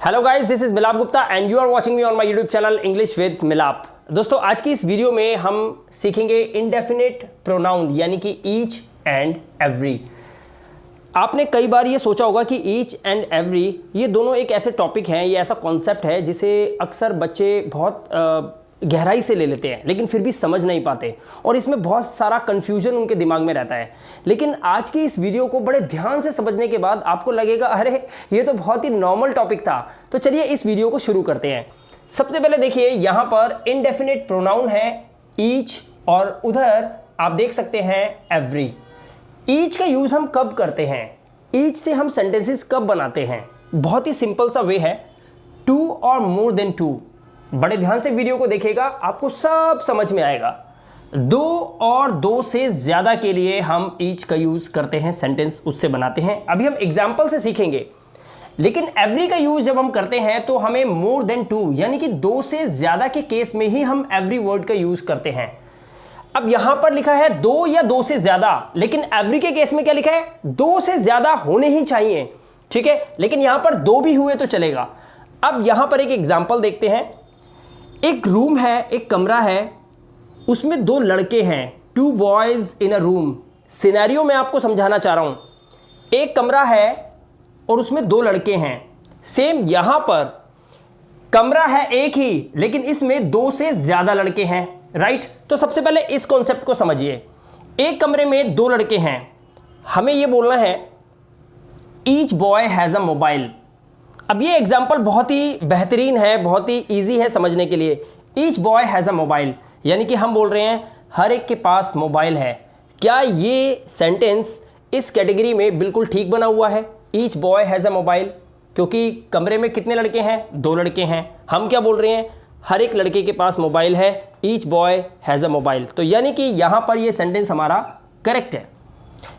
Hello guys, this is Milap Gupta and you are watching me on my YouTube channel English with Milap. दोस्तों, आज की इस video में हम सीखेंगे इंडेफिनिट प्रोनाउन यानी कि ईच एंड एवरी। आपने कई बार ये सोचा होगा कि ईच एंड एवरी ये दोनों एक ऐसे टॉपिक हैं, ये ऐसा कॉन्सेप्ट है जिसे अक्सर बच्चे बहुत गहराई से ले लेते हैं लेकिन फिर भी समझ नहीं पाते और इसमें बहुत सारा कन्फ्यूजन उनके दिमाग में रहता है। लेकिन आज की इस वीडियो को बड़े ध्यान से समझने के बाद आपको लगेगा अरे ये तो बहुत ही नॉर्मल टॉपिक था। तो चलिए इस वीडियो को शुरू करते हैं। सबसे पहले देखिए, यहाँ पर इनडेफिनिट प्रोनाउन है ईच और उधर आप देख सकते हैं एवरी। ईच का यूज हम कब करते हैं, ईच से हम सेंटेंसेस कब बनाते हैं? बहुत ही सिंपल सा वे है, टू और मोर देन टू। बड़े ध्यान से वीडियो को देखिएगा, आपको सब समझ में आएगा। दो और दो से ज्यादा के लिए हम ईच का यूज करते हैं, सेंटेंस उससे बनाते हैं। अभी हम एग्जाम्पल से सीखेंगे। लेकिन एवरी का यूज जब हम करते हैं तो हमें मोर देन टू यानी कि दो से ज्यादा के केस में ही हम एवरी वर्ड का यूज करते हैं। अब यहां पर लिखा है दो या दो से ज्यादा, लेकिन एवरी के केस में क्या लिखा है? दो से ज्यादा होने ही चाहिए, ठीक है। लेकिन यहां पर दो भी हुए तो चलेगा। अब यहां पर एक एग्जाम्पल देखते हैं। एक रूम है, एक कमरा है, उसमें दो लड़के हैं, two boys in a room. Scenario मैं आपको समझाना चाह रहा हूं। एक कमरा है और उसमें दो लड़के हैं। सेम यहां पर कमरा है एक ही, लेकिन इसमें दो से ज्यादा लड़के हैं, राइट। तो सबसे पहले इस कॉन्सेप्ट को समझिए। एक कमरे में दो लड़के हैं, हमें यह बोलना है each boy has a mobile. अब ये एग्जाम्पल बहुत ही बेहतरीन है, बहुत ही इजी है समझने के लिए। Each boy has a mobile यानी कि हम बोल रहे हैं हर एक के पास मोबाइल है। क्या ये सेंटेंस इस कैटेगरी में बिल्कुल ठीक बना हुआ है? Each boy has a mobile, क्योंकि कमरे में कितने लड़के हैं? दो लड़के हैं। हम क्या बोल रहे हैं? हर एक लड़के के पास मोबाइल है, each boy has a mobile. तो यानी कि यहाँ पर ये सेंटेंस हमारा करेक्ट है।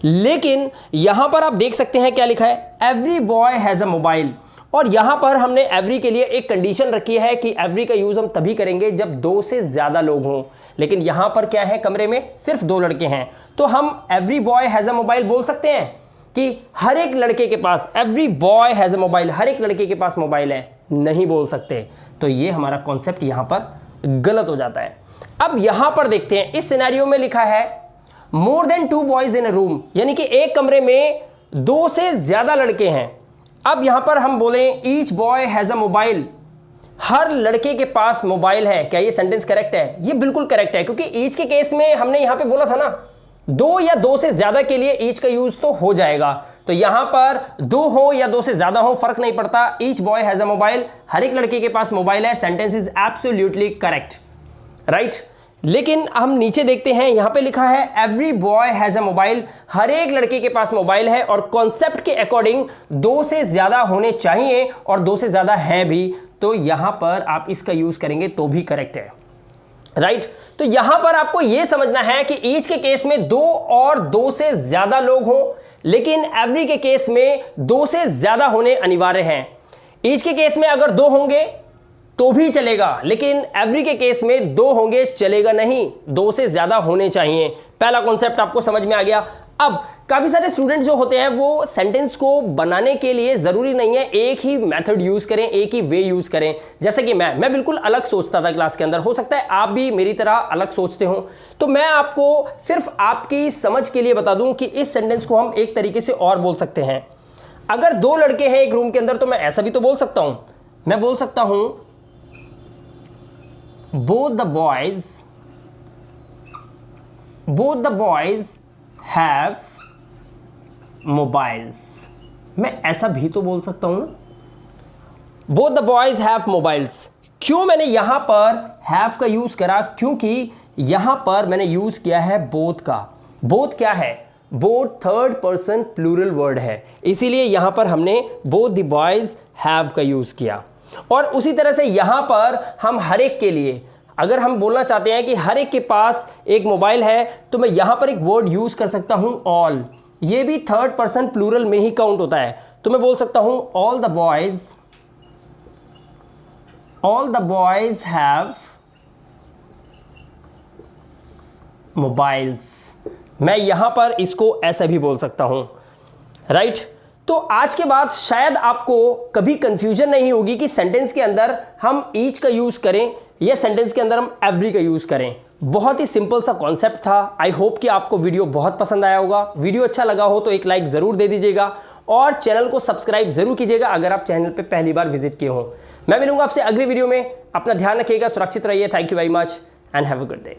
लेकिन यहाँ पर आप देख सकते हैं क्या लिखा है? Every boy has a mobile. और यहां पर हमने एवरी के लिए एक कंडीशन रखी है कि एवरी का यूज हम तभी करेंगे जब दो से ज्यादा लोग हों। लेकिन यहां पर क्या है? कमरे में सिर्फ दो लड़के हैं, तो हम every boy has a mobile बोल सकते हैं कि हर एक लड़के के पास, every boy has a mobile, हर एक लड़के के पास मोबाइल है? नहीं बोल सकते। तो ये हमारा कॉन्सेप्ट यहां पर गलत हो जाता है। अब यहां पर देखते हैं, इस सिनेरियो में लिखा है more than two boys in a room यानी कि एक कमरे में दो से ज्यादा लड़के हैं। अब यहां पर हम बोलें each boy has a mobile, हर लड़के के पास मोबाइल है। क्या ये सेंटेंस करेक्ट है? ये बिल्कुल करेक्ट है, क्योंकि ईच के केस में हमने यहां पे बोला था ना, दो या दो से ज्यादा के लिए ईच का यूज तो हो जाएगा। तो यहां पर दो हो या दो से ज्यादा हो फर्क नहीं पड़ता। Each boy has a mobile, हर एक लड़के के पास मोबाइल है। Sentence is absolutely correct, right. लेकिन हम नीचे देखते हैं, यहां पे लिखा है every boy has a mobile, हर एक लड़के के पास मोबाइल है। और कॉन्सेप्ट के अकॉर्डिंग दो से ज्यादा होने चाहिए और दो से ज्यादा है भी, तो यहां पर आप इसका यूज करेंगे तो भी करेक्ट है, राइट। तो यहां पर आपको यह समझना है कि ईच के केस में दो और दो से ज्यादा लोग हों, लेकिन एवरी के केस में दो से ज्यादा होने अनिवार्य हैं। ईच के केस में अगर दो होंगे तो भी चलेगा, लेकिन एवरी के केस में दो होंगे चलेगा नहीं, दो से ज्यादा होने चाहिए। पहला कॉन्सेप्ट आपको समझ में आ गया। अब काफी सारे स्टूडेंट्स जो होते हैं वो सेंटेंस को बनाने के लिए जरूरी नहीं है एक ही मेथड यूज करें, एक ही वे यूज करें। जैसे कि मैं बिल्कुल अलग सोचता था क्लास के अंदर, हो सकता है आप भी मेरी तरह अलग सोचते हो। तो मैं आपको सिर्फ आपकी समझ के लिए बता दूं कि इस सेंटेंस को हम एक तरीके से और बोल सकते हैं। अगर दो लड़के हैं एक रूम के अंदर तो मैं ऐसा भी तो बोल सकता हूं। मैं बोल सकता हूं both the boys have mobiles। मैं ऐसा भी तो बोल सकता हूं, both the boys have mobiles। क्यों मैंने यहां पर have का यूज करा? क्योंकि यहां पर मैंने यूज किया है both का। both क्या है? both third person plural word है, इसीलिए यहां पर हमने both the boys have का यूज किया। और उसी तरह से यहां पर हम हर एक के लिए, अगर हम बोलना चाहते हैं कि हर एक के पास एक मोबाइल है, तो मैं यहां पर एक वर्ड यूज कर सकता हूं ऑल। ये भी थर्ड पर्सन प्लूरल में ही काउंट होता है। तो मैं बोल सकता हूं all the boys have mobiles. मैं यहां पर इसको ऐसा भी बोल सकता हूं, राइट। तो आज के बाद शायद आपको कभी कंफ्यूजन नहीं होगी कि सेंटेंस के अंदर हम ईच का यूज करें या सेंटेंस के अंदर हम एवरी का यूज करें। बहुत ही सिंपल सा कॉन्सेप्ट था। आई होप कि आपको वीडियो बहुत पसंद आया होगा। वीडियो अच्छा लगा हो तो एक लाइक जरूर दे दीजिएगा और चैनल को सब्सक्राइब जरूर कीजिएगा अगर आप चैनल पे पहली बार विजिट किए हो। मैं मिलूंगा आपसे अगली वीडियो में। अपना ध्यान रखिएगा, सुरक्षित रहिए। Thank you very much and have a good day.